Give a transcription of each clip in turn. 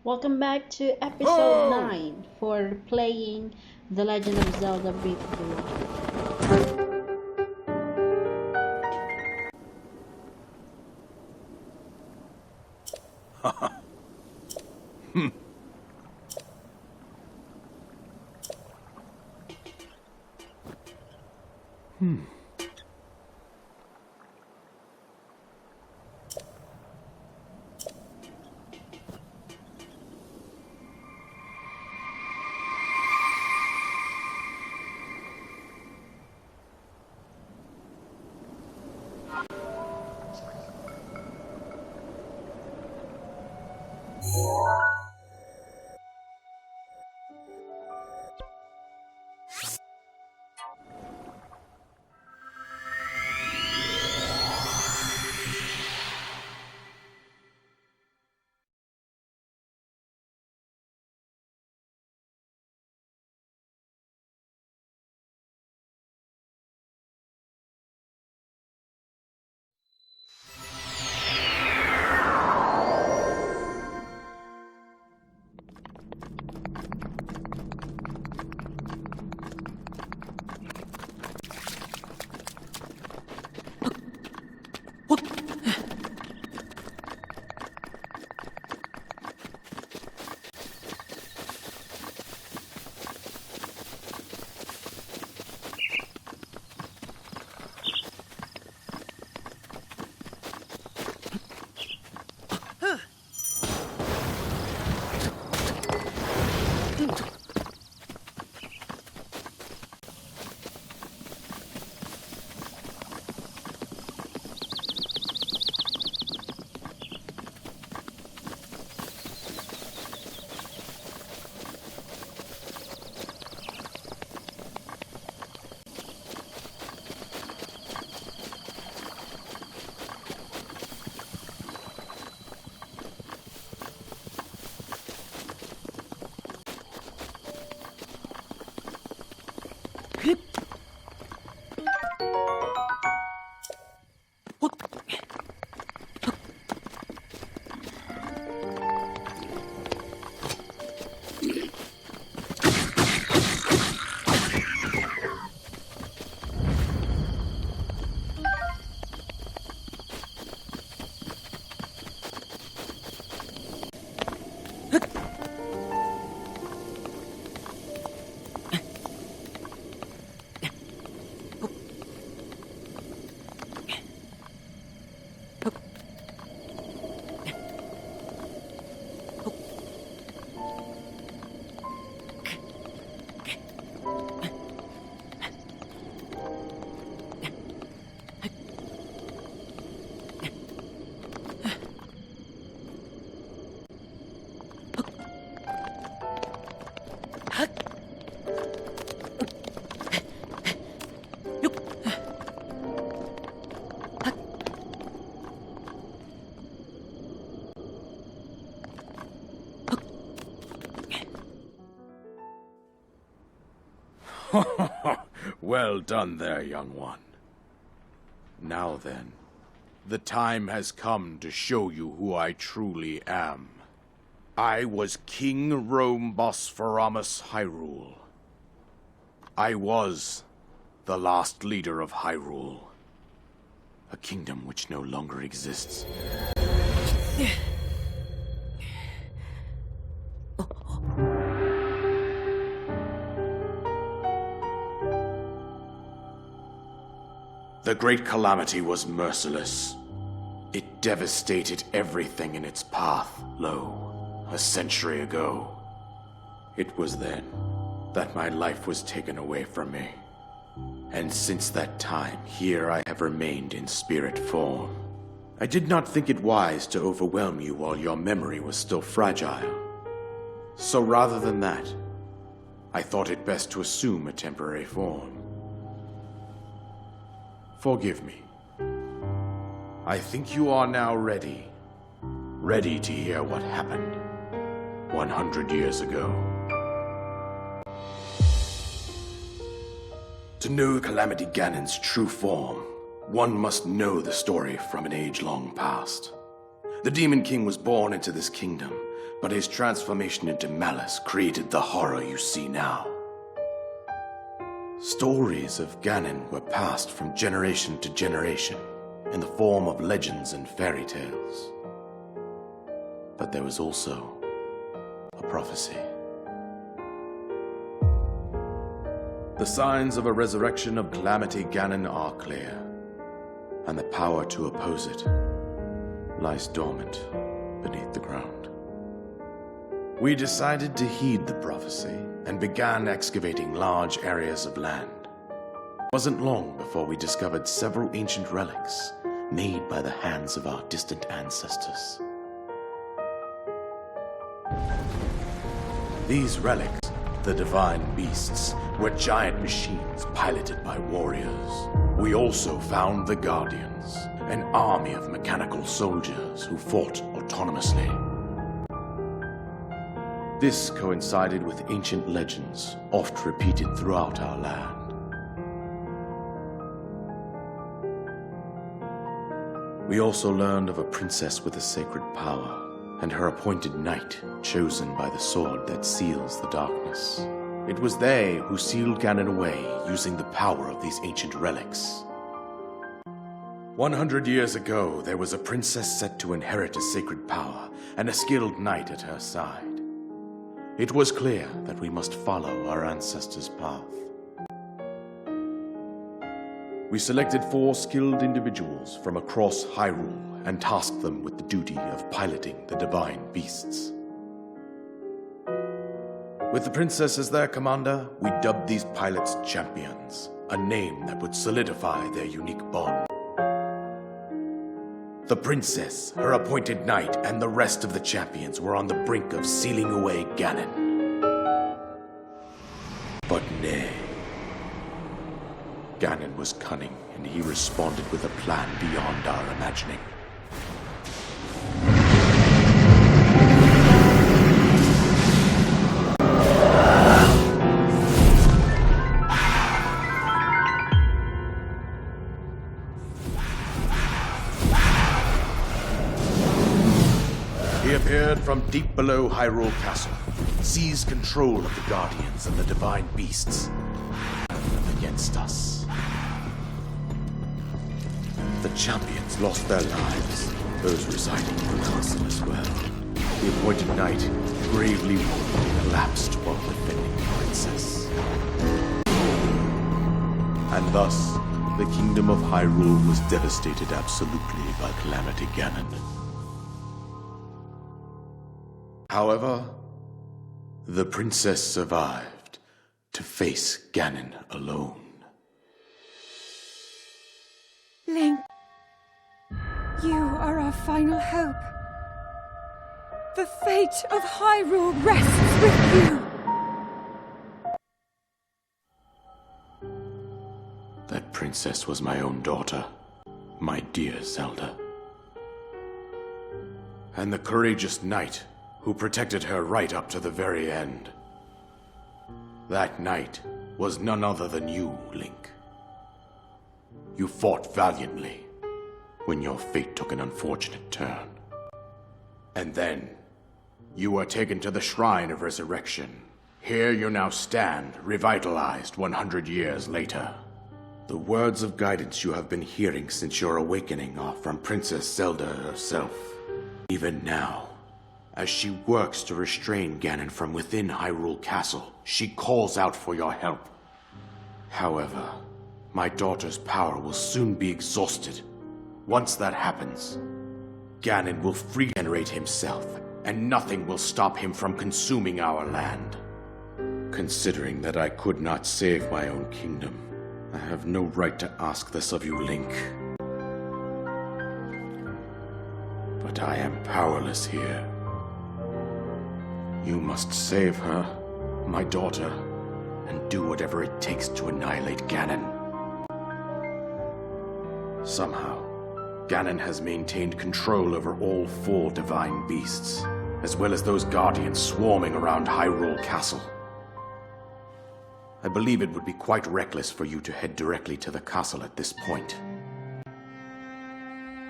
Welcome back to episode 9 for playing The Legend of Zelda Breath of the Wild. Well done there, young one. Now then, the time has come to show you who I truly am. I was King Rome Bosphoramus Hyrule. I was the last leader of Hyrule, a kingdom which no longer exists. The Great Calamity was merciless. It devastated everything in its path, lo, a century ago. It was then that my life was taken away from me. And since that time, here I have remained in spirit form. I did not think it wise to overwhelm you while your memory was still fragile. So rather than that, I thought it best to assume a temporary form. Forgive me. I think you are now ready. Ready to hear what happened 100 years ago. To know Calamity Ganon's true form, one must know the story from an age long past. The Demon King was born into this kingdom, but his transformation into malice created the horror you see now. Stories of Ganon were passed from generation to generation in the form of legends and fairy tales. But there was also a prophecy. The signs of a resurrection of Calamity Ganon are clear, and the power to oppose it lies dormant beneath the ground. We decided to heed the prophecy and began excavating large areas of land. It wasn't long before we discovered several ancient relics made by the hands of our distant ancestors. These relics, the divine beasts, were giant machines piloted by warriors. We also found the Guardians, an army of mechanical soldiers who fought autonomously. This coincided with ancient legends oft repeated throughout our land. We also learned of a princess with a sacred power, and her appointed knight chosen by the sword that seals the darkness. It was they who sealed Ganon away using the power of these ancient relics. 100 years ago, there was a princess set to inherit a sacred power and a skilled knight at her side. It was clear that we must follow our ancestors' path. We selected 4 skilled individuals from across Hyrule and tasked them with the duty of piloting the divine beasts. With the princess as their commander, we dubbed these pilots champions, a name that would solidify their unique bond. The princess, her appointed knight, and the rest of the champions were on the brink of sealing away Ganon. But nay. Ganon was cunning, and he responded with a plan beyond our imagining. He appeared from deep below Hyrule Castle, seized control of the Guardians and the divine beasts, and them against us. The champions lost their lives, those residing in the castle as well. The appointed knight, bravely wounded, collapsed while defending the princess. And thus, the kingdom of Hyrule was devastated absolutely by Calamity Ganon. However, the princess survived to face Ganon alone. Link, you are our final hope. The fate of Hyrule rests with you. That princess was my own daughter, my dear Zelda. And the courageous knight who protected her right up to the very end. That knight was none other than you, Link. You fought valiantly when your fate took an unfortunate turn. And then, you were taken to the Shrine of Resurrection. Here you now stand, revitalized 100 years later. The words of guidance you have been hearing since your awakening are from Princess Zelda herself. Even now, as she works to restrain Ganon from within Hyrule Castle, she calls out for your help. However, my daughter's power will soon be exhausted. Once that happens, Ganon will regenerate himself, and nothing will stop him from consuming our land. Considering that I could not save my own kingdom, I have no right to ask this of you, Link. But I am powerless here. You must save her, my daughter, and do whatever it takes to annihilate Ganon. Somehow, Ganon has maintained control over all 4 divine beasts, as well as those guardians swarming around Hyrule Castle. I believe it would be quite reckless for you to head directly to the castle at this point.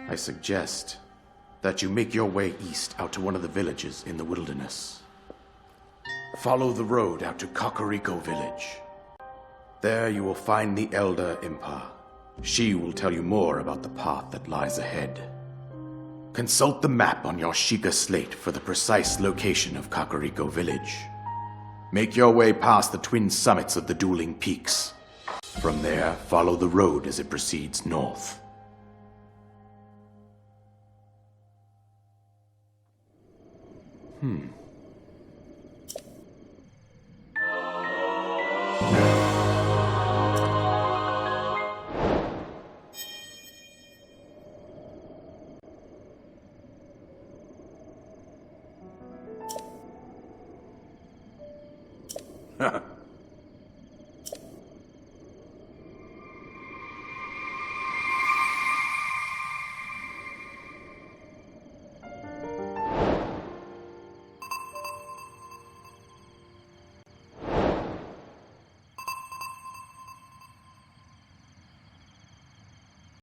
I suggest that you make your way east out to one of the villages in the wilderness. Follow the road out to Kakariko Village. There you will find the Elder Impa. She will tell you more about the path that lies ahead. Consult the map on your Sheikah slate for the precise location of Kakariko Village. Make your way past the twin summits of the dueling peaks. From there, follow the road as it proceeds north.